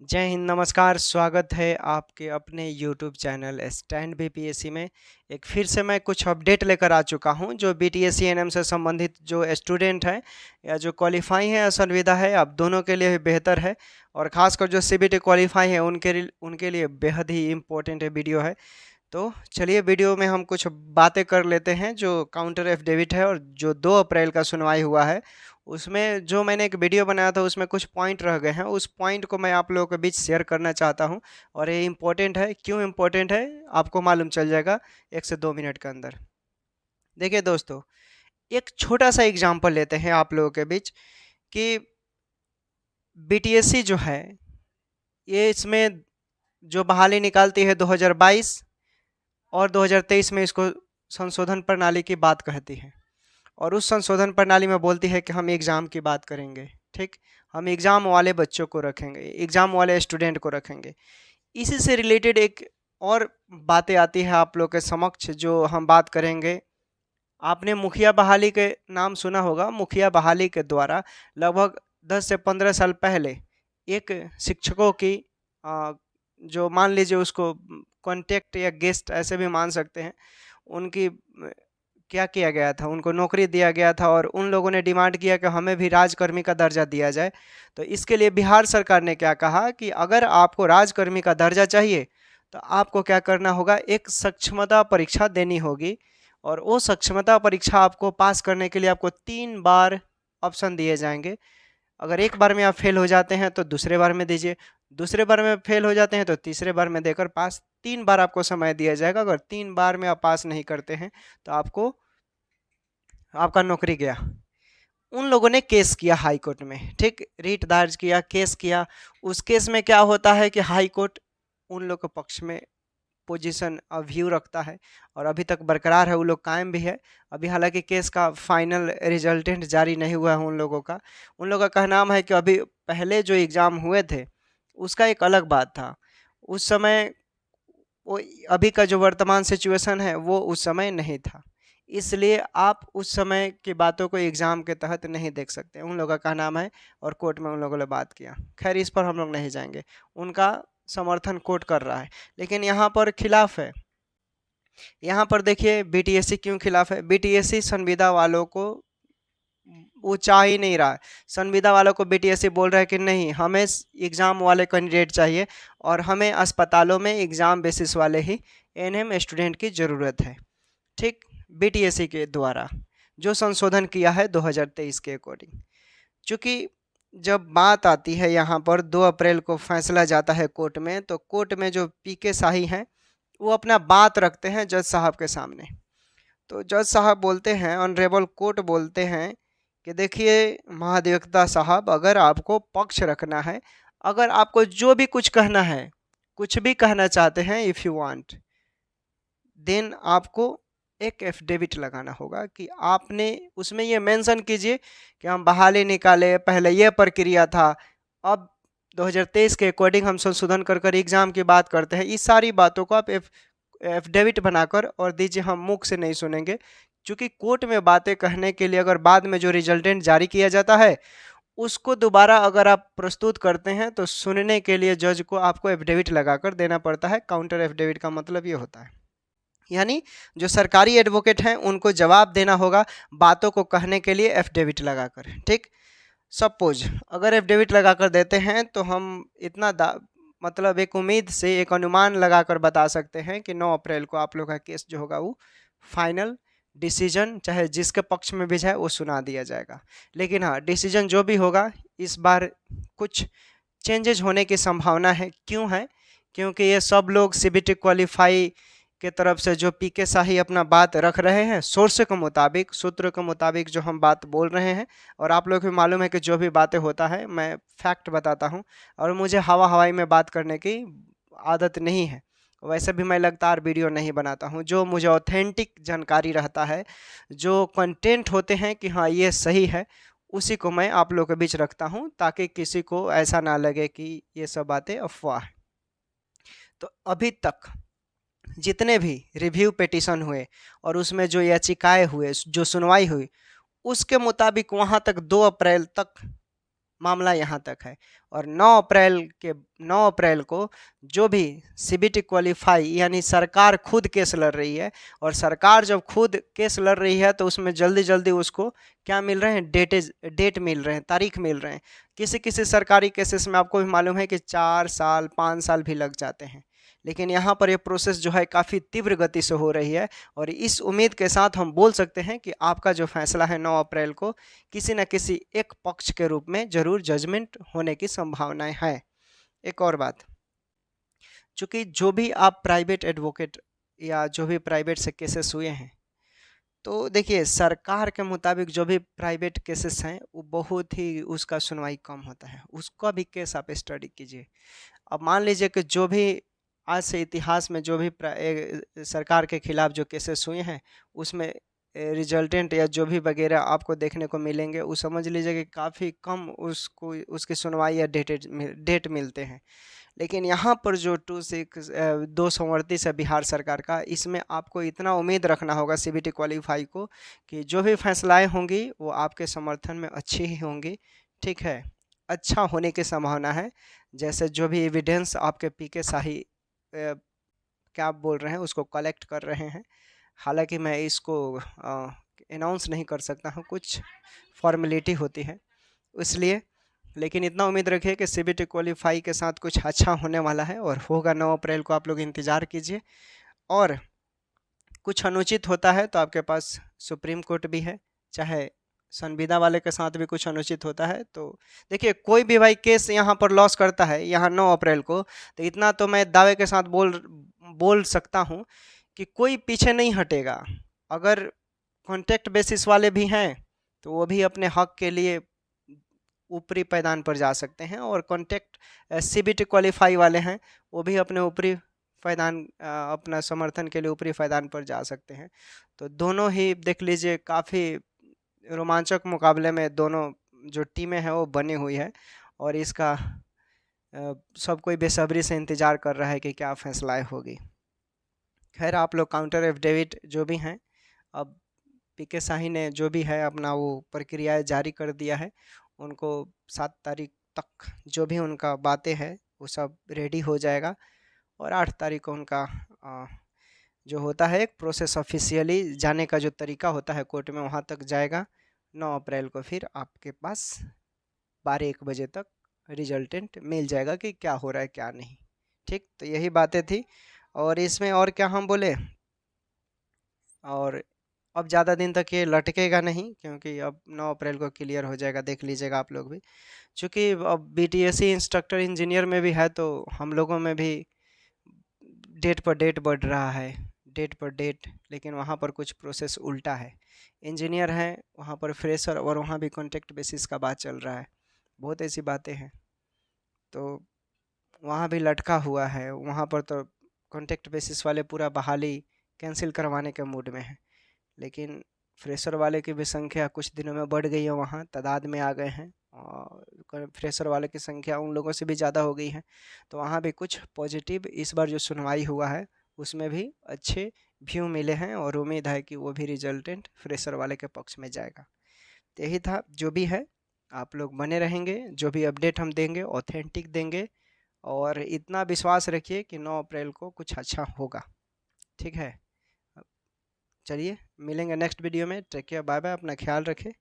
जय हिंद, नमस्कार। स्वागत है आपके अपने यूट्यूब चैनल स्टैंड बीपीएससी में। एक फिर से मैं कुछ अपडेट लेकर आ चुका हूं जो बीटीएससी एनएम से संबंधित जो स्टूडेंट हैं या जो क्वालिफाई हैं या संविदा है, आप दोनों के लिए बेहतर है। और ख़ासकर जो सीबीटी क्वालिफाई है उनके लिए बेहद ही इम्पोर्टेंट है वीडियो है। तो चलिए वीडियो में हम कुछ बातें कर लेते हैं। जो काउंटर एफिडेविट है और जो 2 अप्रैल का सुनवाई हुआ है, उसमें जो मैंने एक वीडियो बनाया था उसमें कुछ पॉइंट रह गए हैं। उस पॉइंट को मैं आप लोगों के बीच शेयर करना चाहता हूं। और ये इम्पोर्टेंट है। क्यों इम्पोर्टेंट है आपको मालूम चल जाएगा 1 से 2 मिनट के अंदर। देखिए दोस्तों, एक छोटा सा एग्जाम्पल लेते हैं आप लोगों के बीच कि बीटीएससी जो है, ये इसमें जो बहाली निकालती है 2022 और 2023 में, इसको संशोधन प्रणाली की बात कहती है। और उस संशोधन प्रणाली में बोलती है कि हम एग्ज़ाम की बात करेंगे। ठीक, हम एग्ज़ाम वाले बच्चों को रखेंगे, एग्ज़ाम वाले स्टूडेंट को रखेंगे। इसी से रिलेटेड एक और बातें आती है आप लोग के समक्ष जो हम बात करेंगे। आपने मुखिया बहाली के नाम सुना होगा। मुखिया बहाली के द्वारा लगभग 10 से 15 साल पहले एक शिक्षकों की जो मान लीजिए उसको कॉन्टेक्ट या गेस्ट ऐसे भी मान सकते हैं, उनकी क्या किया गया था, उनको नौकरी दिया गया था और उन लोगों ने डिमांड किया कि हमें भी राजकर्मी का दर्जा दिया जाए। तो इसके लिए बिहार सरकार ने क्या कहा कि अगर आपको राजकर्मी का दर्जा चाहिए तो आपको क्या करना होगा, एक सक्षमता परीक्षा देनी होगी। और वो सक्षमता परीक्षा आपको पास करने के लिए आपको 3 बार ऑप्शन दिए जाएंगे। अगर एक बार में आप फेल हो जाते हैं तो दूसरे बार में दीजिए, दूसरे बार में फेल हो जाते हैं तो तीसरे बार में देकर पास। 3 बार आपको समय दिया जाएगा। अगर 3 बार में आप पास नहीं करते हैं तो आपका नौकरी गया। उन लोगों ने केस किया हाई कोर्ट में। ठीक, रीट दर्ज किया, केस किया। उस केस में क्या होता है कि हाई कोर्ट उन लोग के पक्ष में पोजीशन व्यू रखता है और अभी तक बरकरार है, वो लोग कायम भी है। अभी हालांकि केस का फाइनल रिजल्टेंट जारी नहीं हुआ है उन लोगों का। उन लोगों का कहना है कि अभी पहले जो एग्ज़ाम हुए थे उसका एक अलग बात था। उस समय वो, अभी का जो वर्तमान सिचुएशन है वो उस समय नहीं था, इसलिए आप उस समय की बातों को एग्ज़ाम के तहत नहीं देख सकते, उन लोगों का नाम है। और कोर्ट में उन लोगों ने बात किया। खैर, इस पर हम लोग नहीं जाएंगे। उनका समर्थन कोर्ट कर रहा है, लेकिन यहाँ पर खिलाफ है। यहाँ पर देखिए बीटीएससी क्यों खिलाफ है। बीटीएससी संविदा वालों को वो चाह ही नहीं रहा है। संविदा वालों को बीटीएससी बोल रहा है कि नहीं, हमें एग्ज़ाम वाले कैंडिडेट चाहिए और हमें अस्पतालों में एग्ज़ाम बेसिस वाले ही एनएम स्टूडेंट की ज़रूरत है। ठीक, बीटीएससी के द्वारा जो संशोधन किया है 2023 के अकॉर्डिंग। चूँकि जब बात आती है यहाँ पर 2 अप्रैल को फैसला जाता है कोर्ट में, तो कोर्ट में जो पीके शाही हैं वो अपना बात रखते हैं जज साहब के सामने। तो जज साहब बोलते हैं, ऑनरेबल कोर्ट बोलते हैं कि देखिए महाधिवक्ता साहब, अगर आपको पक्ष रखना है, अगर आपको जो भी कुछ कहना है, कुछ भी कहना चाहते हैं, इफ़ यू वांट, देन आपको एक एफिडेविट लगाना होगा कि आपने उसमें ये मेंशन कीजिए कि हम बहाली निकाले, पहले ये प्रक्रिया था, अब 2023 के अकॉर्डिंग हम संशोधन कर कर एग्ज़ाम की बात करते हैं। इस सारी बातों को आप एफिडेविट बनाकर और दीजिए, हम मुख से नहीं सुनेंगे। क्योंकि कोर्ट में बातें कहने के लिए अगर बाद में जो रिजल्टेंट जारी किया जाता है उसको दोबारा अगर आप प्रस्तुत करते हैं तो सुनने के लिए जज को आपको एफिडेविट लगाकर देना पड़ता है। काउंटर एफिडेविट का मतलब ये होता है, यानी जो सरकारी एडवोकेट हैं उनको जवाब देना होगा बातों को कहने के लिए एफिडेविट लगाकर। ठीक, सपोज अगर एफिडेविट लगाकर देते हैं तो हम इतना मतलब एक उम्मीद से, एक अनुमान लगाकर बता सकते हैं कि 9 अप्रैल को आप लोग का केस जो होगा वो फाइनल डिसीजन, चाहे जिसके पक्ष में भी जाए, वो सुना दिया जाएगा। लेकिन हाँ, डिसीजन जो भी होगा इस बार कुछ चेंजेज होने की संभावना है। क्यों है? क्योंकि ये सब लोग सीबीटी क्वालिफाई के तरफ से जो पीके शाही अपना बात रख रहे हैं, सोर्स के मुताबिक, सूत्र के मुताबिक जो हम बात बोल रहे हैं। और आप लोग को मालूम है कि जो भी बातें होता है मैं फैक्ट बताता हूं, और मुझे हवा हवाई में बात करने की आदत नहीं है। वैसे भी मैं लगातार वीडियो नहीं बनाता हूं। जो मुझे ऑथेंटिक जानकारी रहता है, जो कंटेंट होते हैं कि हाँ ये सही है, उसी को मैं आप लोग के बीच रखता हूं, ताकि किसी को ऐसा ना लगे कि ये सब बातें अफवाह है। तो अभी तक जितने भी रिव्यू पिटीशन हुए और उसमें जो याचिकाएं हुए, जो सुनवाई हुई, उसके मुताबिक वहां तक 2 अप्रैल तक मामला यहाँ तक है। और 9 अप्रैल को जो भी सीबीटी क्वालिफाई यानी सरकार खुद केस लड़ रही है, और सरकार जब खुद केस लड़ रही है तो उसमें जल्दी जल्दी उसको क्या मिल रहे हैं, डेट मिल रहे हैं, तारीख मिल रहे हैं। किसी किसी सरकारी केसेस में आपको भी मालूम है कि 4 साल 5 साल भी लग जाते हैं, लेकिन यहाँ पर ये प्रोसेस जो है काफ़ी तीव्र गति से हो रही है। और इस उम्मीद के साथ हम बोल सकते हैं कि आपका जो फैसला है 9 अप्रैल को किसी न किसी एक पक्ष के रूप में जरूर जजमेंट होने की संभावनाएं है। एक और बात, चूंकि जो भी आप प्राइवेट एडवोकेट या जो भी प्राइवेट से केसेस हुए हैं, तो देखिए सरकार के मुताबिक जो भी प्राइवेट केसेस हैं वो बहुत ही उसका सुनवाई कम होता है, उसका भी केस आप स्टडी कीजिए। अब मान लीजिए कि जो भी आज से इतिहास में जो भी सरकार के खिलाफ जो केसेस हुए हैं उसमें रिजल्टेंट या जो भी वगैरह आपको देखने को मिलेंगे, वो समझ लीजिए कि काफ़ी कम उसको उसकी सुनवाई या डेट मिलते हैं। लेकिन यहाँ पर जो 2 संवर्ती है बिहार सरकार का, इसमें आपको इतना उम्मीद रखना होगा सीबीटी क्वालिफाई को कि जो भी फैसलाएं होंगी वो आपके समर्थन में अच्छी ही होंगी। ठीक है, अच्छा होने की संभावना है। जैसे जो भी एविडेंस आपके पीके शाही क्या आप बोल रहे हैं उसको कलेक्ट कर रहे हैं, हालांकि मैं इसको अनाउंस नहीं कर सकता हूँ, कुछ फॉर्मेलिटी होती है इसलिए, लेकिन इतना उम्मीद रखिए कि सीबीटी क्वालिफाई के साथ कुछ अच्छा होने वाला है और होगा। 9 अप्रैल को आप लोग इंतज़ार कीजिए। और कुछ अनुचित होता है तो आपके पास सुप्रीम कोर्ट भी है, चाहे संविदा वाले के साथ भी कुछ अनुचित होता है तो देखिए कोई भी भाई केस यहाँ पर लॉस करता है यहाँ 9 अप्रैल को, तो इतना तो मैं दावे के साथ बोल सकता हूँ कि कोई पीछे नहीं हटेगा। अगर कॉन्ट्रैक्ट बेसिस वाले भी हैं तो वो भी अपने हक के लिए ऊपरी पायदान पर जा सकते हैं, और कॉन्ट्रैक्ट सीबीटी क्वालिफाई वाले हैं वो भी अपने ऊपरी पायदान अपना समर्थन के लिए ऊपरी पायदान पर जा सकते हैं। तो दोनों ही देख लीजिए काफ़ी रोमांचक मुकाबले में दोनों जो टीमें हैं वो बनी हुई है, और इसका सब कोई बेसब्री से इंतज़ार कर रहा है कि क्या फैसलाएँ होगी। खैर आप लोग काउंटर एफिडेविट जो भी हैं, अब पीके शाही ने जो भी है अपना वो प्रक्रिया जारी कर दिया है, उनको 7 तारीख तक जो भी उनका बातें हैं वो सब रेडी हो जाएगा, और 8 तारीख को उनका जो होता है एक प्रोसेस ऑफिशियली जाने का जो तरीका होता है कोर्ट में वहाँ तक जाएगा। 9 अप्रैल को फिर आपके पास 12-1 बजे तक रिजल्टेंट मिल जाएगा कि क्या हो रहा है क्या नहीं। ठीक, तो यही बातें थी, और इसमें और क्या हम बोले, और अब ज़्यादा दिन तक ये लटकेगा नहीं क्योंकि अब 9 अप्रैल को क्लियर हो जाएगा, देख लीजिएगा आप लोग भी। चूँकि अब बीटीएससी इंस्ट्रक्टर इंजीनियर में भी है तो हम लोगों में भी डेट पर डेट बढ़ रहा है, डेट पर डेट, लेकिन वहाँ पर कुछ प्रोसेस उल्टा है। इंजीनियर हैं वहाँ पर फ्रेशर, और वहाँ भी कॉन्ट्रैक्ट बेसिस का बात चल रहा है, बहुत ऐसी बातें हैं। तो वहाँ भी लटका हुआ है, वहाँ पर तो कॉन्ट्रैक्ट बेसिस वाले पूरा बहाली कैंसिल करवाने के मूड में हैं, लेकिन फ्रेशर वाले की भी संख्या कुछ दिनों में बढ़ गई है, वहाँ तादाद में आ गए हैं, और फ्रेशर वाले की संख्या उन लोगों से भी ज़्यादा हो गई है। तो वहाँ भी कुछ पॉजिटिव इस बार जो सुनवाई हुआ है उसमें भी अच्छे व्यू मिले हैं, और उम्मीद है कि वो भी रिजल्टेंट फ्रेशर वाले के पक्ष में जाएगा। तो यही था, जो भी है आप लोग बने रहेंगे, जो भी अपडेट हम देंगे ऑथेंटिक देंगे, और इतना विश्वास रखिए कि 9 अप्रैल को कुछ अच्छा होगा। ठीक है, चलिए मिलेंगे नेक्स्ट वीडियो में। टेक केयर, बाय बाय, अपना ख्याल रखें।